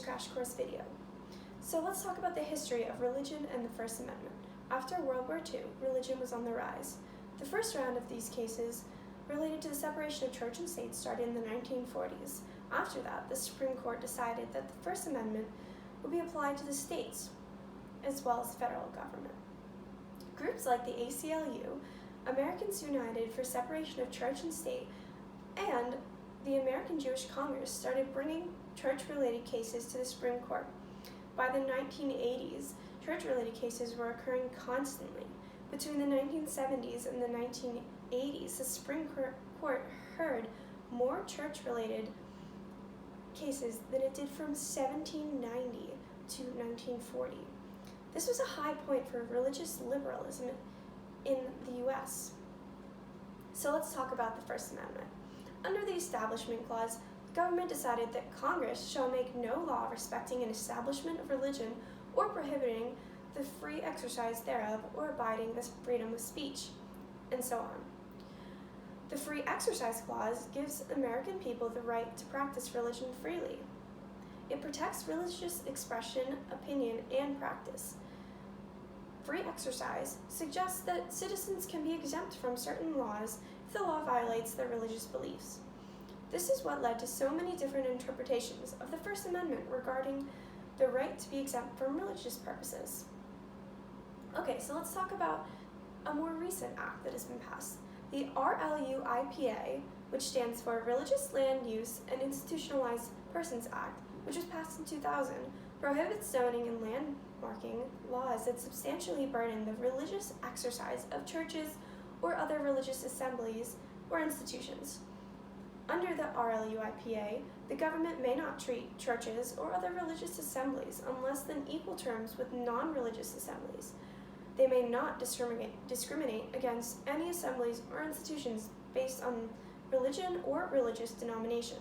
crash course video. So let's talk about the history of religion and the First Amendment. After World War II, religion was on the rise. The first round of these cases related to the separation of church and state started in the 1940s. After that, the Supreme Court decided that the First Amendment would be applied to the states as well as the federal government. Groups like the ACLU, Americans United for Separation of Church and State, and the American Jewish Congress started bringing church-related cases to the Supreme Court. By the 1980s, church-related cases were occurring constantly. Between the 1970s and the 1980s, the Supreme Court heard more church-related cases than it did from 1790 to 1940. This was a high point for religious liberalism in the U.S. So let's talk about the First Amendment. Under the Establishment Clause, the government decided that Congress shall make no law respecting an establishment of religion or prohibiting the free exercise thereof or abiding the freedom of speech, and so on. The Free Exercise Clause gives American people the right to practice religion freely. It protects religious expression, opinion, and practice. Free exercise suggests that citizens can be exempt from certain laws if the law violates their religious beliefs. This is what led to so many different interpretations of the First Amendment regarding the right to be exempt from religious purposes. Okay, so let's talk about a more recent act that has been passed. The RLUIPA, which stands for Religious Land Use and Institutionalized Persons Act, which was passed in 2000, prohibits zoning and landmarking laws that substantially burden the religious exercise of churches or other religious assemblies or institutions. Under the RLUIPA, the government may not treat churches or other religious assemblies on less than equal terms with non-religious assemblies. They may not discriminate against any assemblies or institutions based on religion or religious denomination.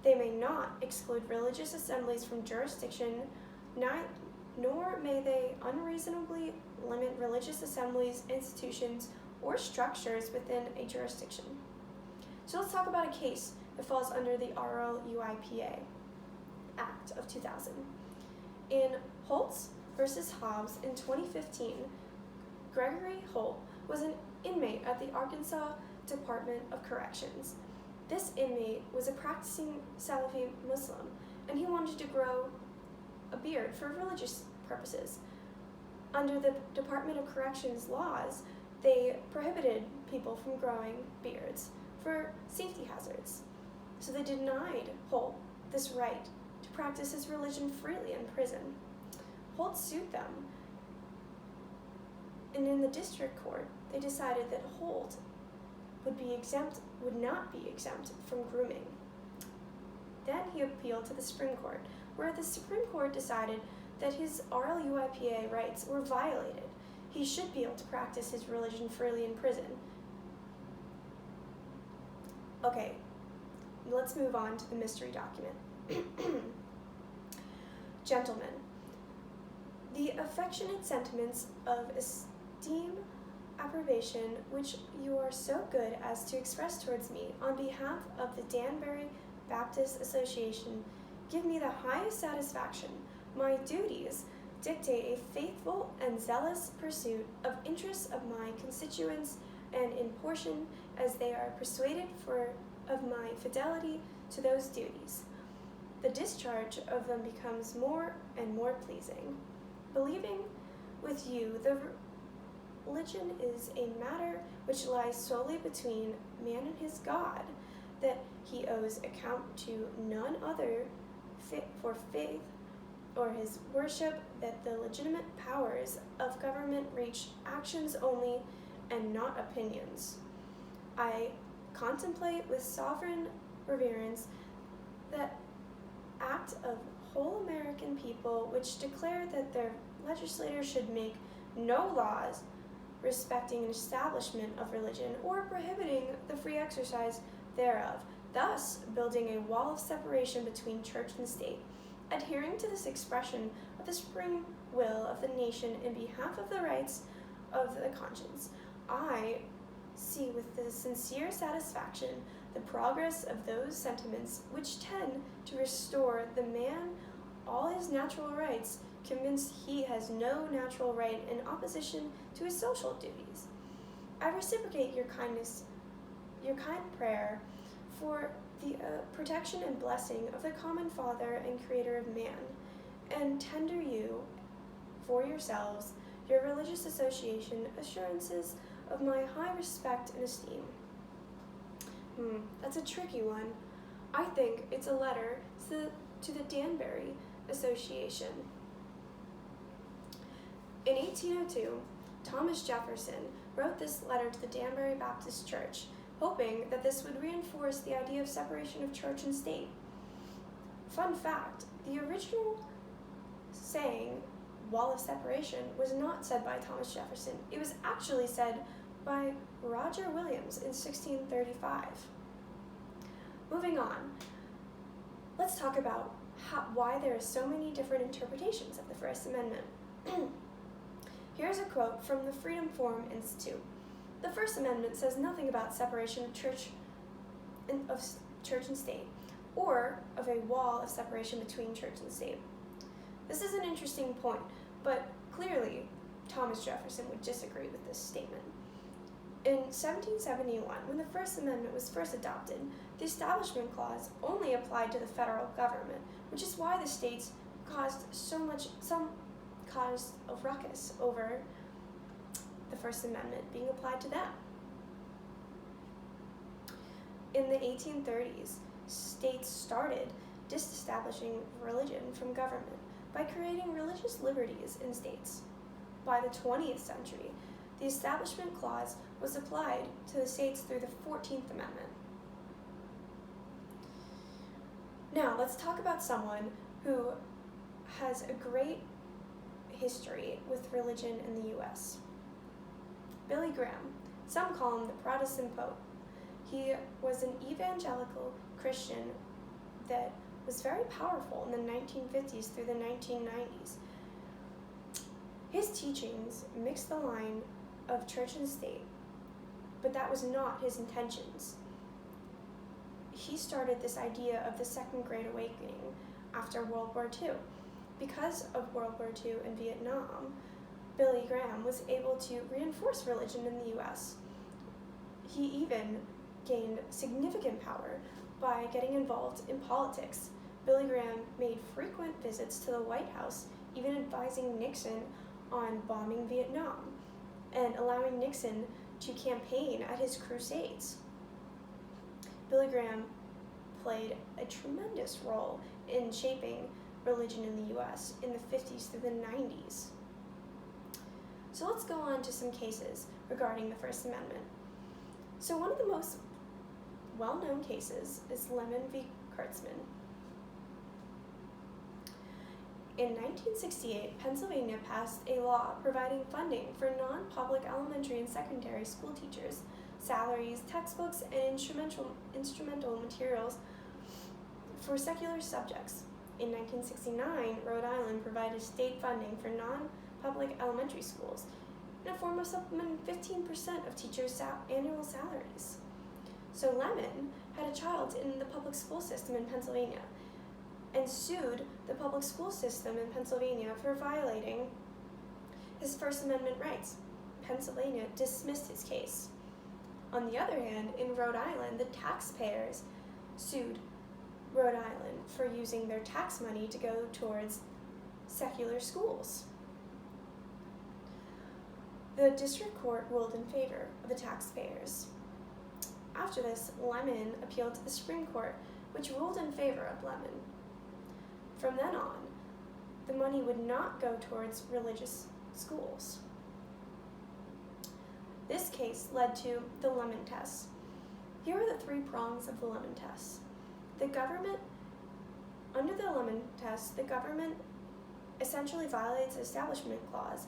They may not exclude religious assemblies from jurisdiction, nor may they unreasonably limit religious assemblies, institutions, or structures within a jurisdiction. So let's talk about a case that falls under the RLUIPA Act of 2000. In Holtz versus Hobbs in 2015, Gregory Holt was an inmate at the Arkansas Department of Corrections. This inmate was a practicing Salafi Muslim, and he wanted to grow a beard for religious purposes. Under the Department of Corrections laws, they prohibited people from growing beards for safety hazards. So they denied Holt this right to practice his religion freely in prison. Holt sued them, and in the district court, they decided that Holt would not be exempt from grooming. Then he appealed to the Supreme Court, where the Supreme Court decided that his RLUIPA rights were violated. He should be able to practice his religion freely in prison. Okay, let's move on to the mystery document. Gentlemen, the affectionate sentiments of esteem, approbation, which you are so good as to express towards me on behalf of the Danbury Baptist Association give me the highest satisfaction. My duties dictate a faithful and zealous pursuit of interests of my constituents, and in portion as they are persuaded of my fidelity to those duties, the discharge of them becomes more and more pleasing. Believing with you the religion is a matter which lies solely between man and his God, that he owes account to none other for faith or his worship, that the legitimate powers of government reach actions only and not opinions. I contemplate with sovereign reverence that act of whole American people which declare that their legislators should make no laws respecting an establishment of religion or prohibiting the free exercise thereof, thus building a wall of separation between church and state. Adhering to this expression of the supreme will of the nation in behalf of the rights of the conscience, I see with the sincere satisfaction the progress of those sentiments which tend to restore the man all his natural rights, convinced he has no natural right in opposition to his social duties. I reciprocate your kind prayer for the protection and blessing of the common Father and Creator of man, and tender you for yourselves, your religious association, assurances of my high respect and esteem. That's a tricky one. I think it's a letter to the Danbury Association. In 1802, Thomas Jefferson wrote this letter to the Danbury Baptist Church, hoping that this would reinforce the idea of separation of church and state. Fun fact, the original saying, wall of separation, was not said by Thomas Jefferson. It was actually said by Roger Williams in 1635. Moving on, let's talk about why there are so many different interpretations of the First Amendment. Here's a quote from the Freedom Forum Institute. The First Amendment says nothing about separation of church and state, or of a wall of separation between church and state. This is an interesting point, but clearly Thomas Jefferson would disagree with this statement. In 1771, when the First Amendment was first adopted, the Establishment Clause only applied to the federal government, which is why the states caused a ruckus over the First Amendment being applied to them. In the 1830s, states started disestablishing religion from government by creating religious liberties in states. By the 20th century, the Establishment Clause was applied to the states through the 14th Amendment. Now, let's talk about someone who has a great history with religion in the U.S. Billy Graham. Some call him the Protestant Pope. He was an evangelical Christian that was very powerful in the 1950s through the 1990s. His teachings mixed the line of church and state, but that was not his intentions. He started this idea of the Second Great Awakening after World War II. Because of World War II and Vietnam, Billy Graham was able to reinforce religion in the U.S. He even gained significant power by getting involved in politics. Billy Graham made frequent visits to the White House, even advising Nixon on bombing Vietnam and allowing Nixon to campaign at his crusades. Billy Graham played a tremendous role in shaping religion in the U.S. in the 50s through the 90s. So let's go on to some cases regarding the First Amendment. So one of the most well-known cases is Lemon v. Kurtzman. In 1968, Pennsylvania passed a law providing funding for non-public elementary and secondary school teachers, salaries, textbooks, and instrumental materials for secular subjects. In 1969, Rhode Island provided state funding for non-public elementary schools in a form of supplementing 15% of teachers' annual salaries. So Lemon had a child in the public school system in Pennsylvania and sued the public school system in Pennsylvania for violating his First Amendment rights. Pennsylvania dismissed his case. On the other hand, in Rhode Island, the taxpayers sued Rhode Island for using their tax money to go towards secular schools. The district court ruled in favor of the taxpayers. After this, Lemon appealed to the Supreme Court, which ruled in favor of Lemon. From then on, the money would not go towards religious schools. This case led to the Lemon test. Here are the 3 prongs of the Lemon test. Under the Lemon test, the government essentially violates the Establishment Clause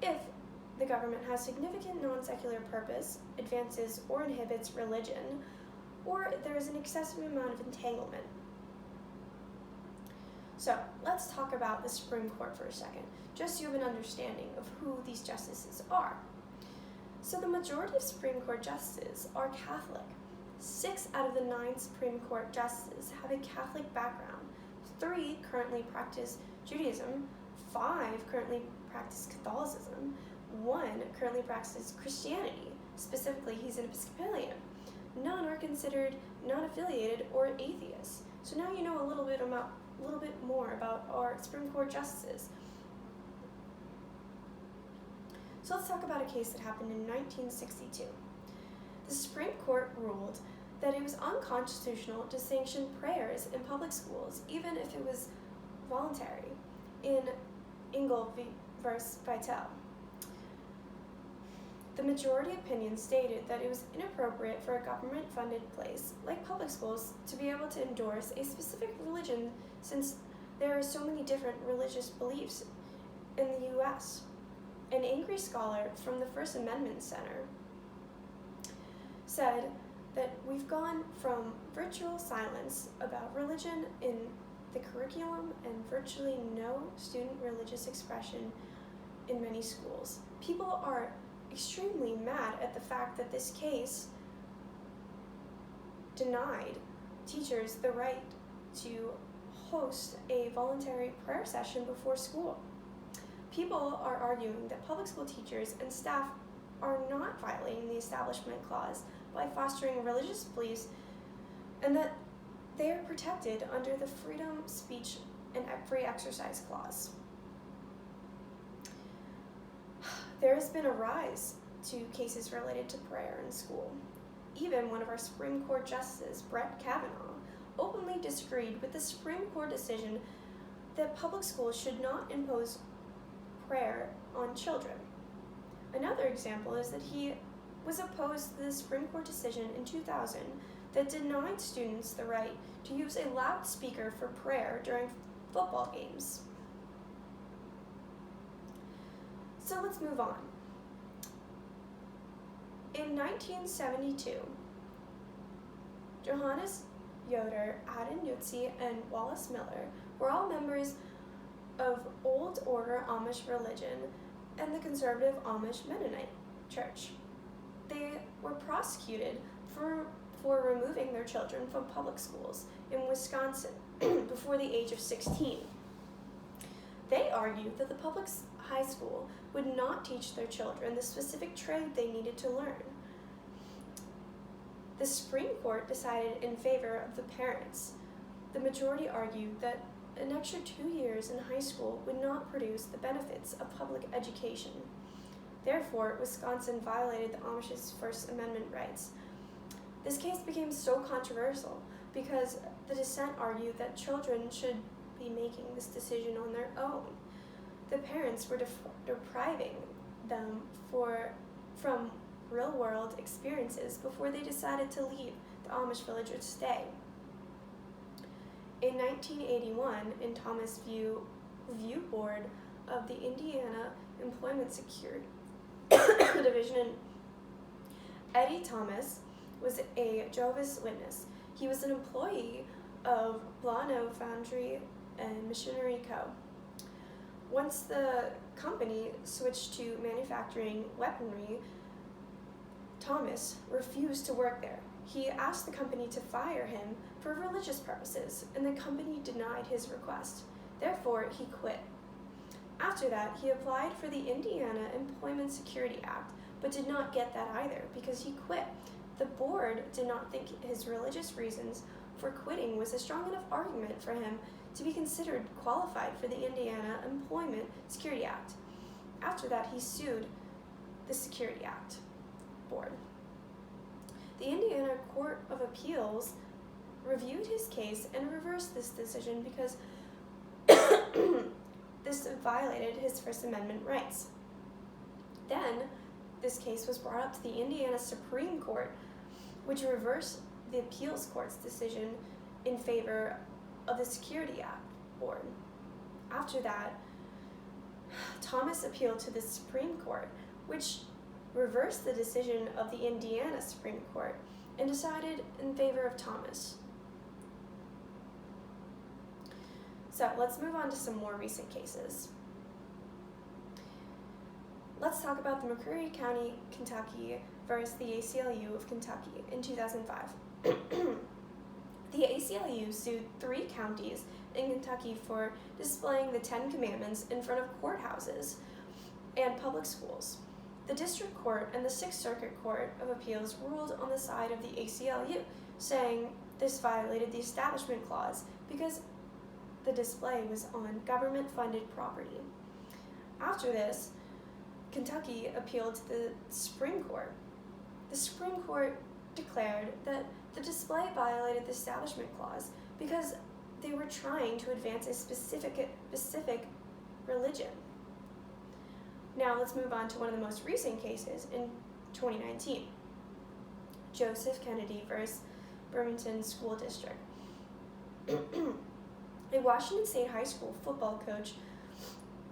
if the government has significant non-secular purpose, advances or inhibits religion, or there is an excessive amount of entanglement. So let's talk about the Supreme Court for a second, just so you have an understanding of who these justices are. So the majority of Supreme Court justices are Catholic. 6 out of the 9 Supreme Court justices have a Catholic background. 3 currently practice Judaism, 5 currently practice Catholicism, 1 currently practices Christianity. Specifically, he's an Episcopalian. None are considered non-affiliated or atheists. So now you know a little bit more about our Supreme Court justices. So let's talk about a case that happened in 1962. The Supreme Court ruled that it was unconstitutional to sanction prayers in public schools, even if it was voluntary, in Engel v. Vitale. The majority opinion stated that it was inappropriate for a government-funded place, like public schools, to be able to endorse a specific religion since there are so many different religious beliefs in the U.S. An angry scholar from the First Amendment Center said that we've gone from virtual silence about religion in the curriculum and virtually no student religious expression in many schools. People are extremely mad at the fact that this case denied teachers the right to host a voluntary prayer session before school. People are arguing that public school teachers and staff are not violating the Establishment Clause by fostering religious beliefs, and that they are protected under the Freedom, Speech, and Free Exercise Clause. There has been a rise to cases related to prayer in school. Even one of our Supreme Court justices, Brett Kavanaugh, openly disagreed with the Supreme Court decision that public schools should not impose prayer on children. Another example is that he was opposed to the Supreme Court decision in 2000 that denied students the right to use a loudspeaker for prayer during football games. So let's move on. In 1972, Johannes Yoder, Adam Nutzi, and Wallace Miller were all members of Old Order Amish religion and the conservative Amish Mennonite Church. They were prosecuted for removing their children from public schools in Wisconsin before the age of 16. They argued that the public high school would not teach their children the specific trade they needed to learn. The Supreme Court decided in favor of the parents. The majority argued that an extra 2 years in high school would not produce the benefits of public education. Therefore, Wisconsin violated the Amish's First Amendment rights. This case became so controversial because the dissent argued that children should be making this decision on their own. The parents were depriving them from real-world experiences before they decided to leave the Amish village or stay. In 1981, in Thomas Review Board of the Indiana Employment Security Division, Eddie Thomas was a Jehovah's Witness. He was an employee of Blano Foundry and Machinery Co. Once the company switched to manufacturing weaponry, Thomas refused to work there. He asked the company to fire him for religious purposes, and the company denied his request. Therefore, he quit. After that, he applied for the Indiana Employment Security Act, but did not get that either because he quit. The board did not think his religious reasons for quitting was a strong enough argument for him to be considered qualified for the Indiana Employment Security Act. After that, he sued the Security Act Board. The Indiana Court of Appeals reviewed his case and reversed this decision because this violated his First Amendment rights. Then, this case was brought up to the Indiana Supreme Court, which reversed the appeals court's decision in favor of the Security Act Board. After that, Thomas appealed to the Supreme Court, which reversed the decision of the Indiana Supreme Court and decided in favor of Thomas. So let's move on to some more recent cases. Let's talk about the McCreary County, Kentucky versus the ACLU of Kentucky in 2005. The ACLU sued 3 counties in Kentucky for displaying the 10 Commandments in front of courthouses and public schools. The District Court and the Sixth Circuit Court of Appeals ruled on the side of the ACLU, saying this violated the Establishment Clause because the display was on government-funded property. After this, Kentucky appealed to the Supreme Court. The Supreme Court declared that the display violated the Establishment Clause because they were trying to advance a specific religion. Now let's move on to one of the most recent cases in 2019. Joseph Kennedy versus Birmingham School District. A Washington State high school football coach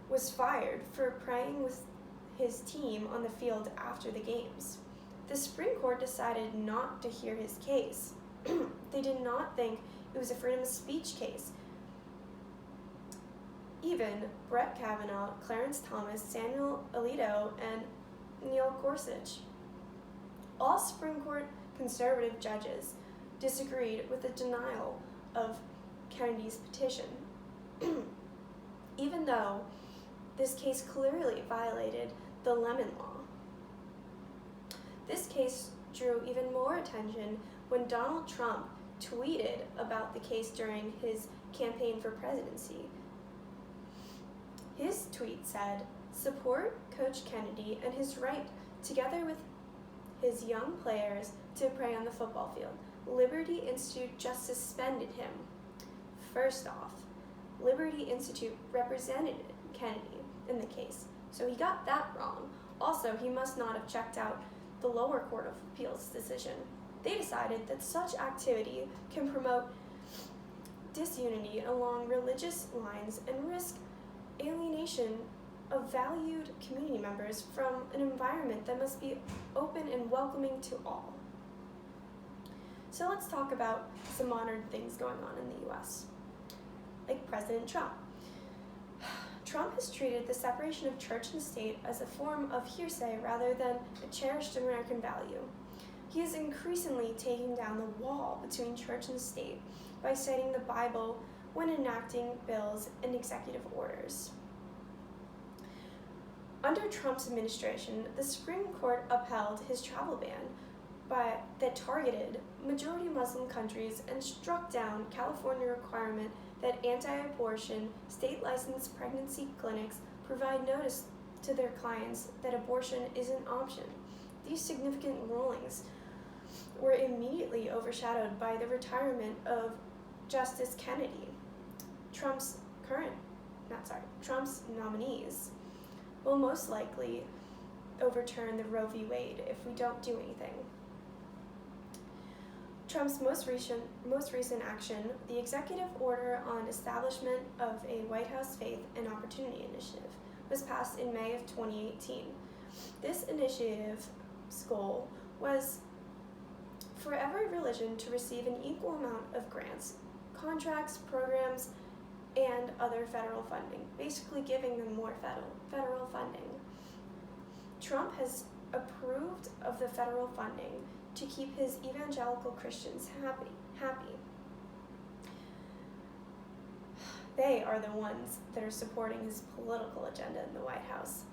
was fired for praying with his team on the field after the games. The Supreme Court decided not to hear his case. They did not think it was a freedom of speech case. Even Brett Kavanaugh, Clarence Thomas, Samuel Alito, and Neil Gorsuch, all Supreme Court conservative judges, disagreed with the denial of Kennedy's petition, even though this case clearly violated the Lemon Law. This case drew even more attention when Donald Trump tweeted about the case during his campaign for presidency. His tweet said, "Support Coach Kennedy and his right, together with his young players, to pray on the football field. Liberty Institute just suspended him." First off, Liberty Institute represented Kennedy in the case, so he got that wrong. Also, he must not have checked out the lower court of appeals decision. They decided that such activity can promote disunity along religious lines and risk alienation of valued community members from an environment that must be open and welcoming to all. So let's talk about some modern things going on in the US, like President Trump. Trump has treated the separation of church and state as a form of hearsay rather than a cherished American value. He is increasingly taking down the wall between church and state by citing the Bible when enacting bills and executive orders. Under Trump's administration, the Supreme Court upheld his travel ban that targeted majority Muslim countries and struck down California requirement that anti-abortion, state-licensed pregnancy clinics provide notice to their clients that abortion is an option. These significant rulings were immediately overshadowed by the retirement of Justice Kennedy. Trump's nominees will most likely overturn the Roe v. Wade if we don't do anything. Trump's most recent action, the executive order on establishment of a White House Faith and Opportunity Initiative, was passed in May of 2018. This initiative's goal was for every religion to receive an equal amount of grants, contracts, programs, and other federal funding, basically giving them more federal funding. Trump has approved of the federal funding to keep his evangelical Christians happy. They are the ones that are supporting his political agenda in the White House.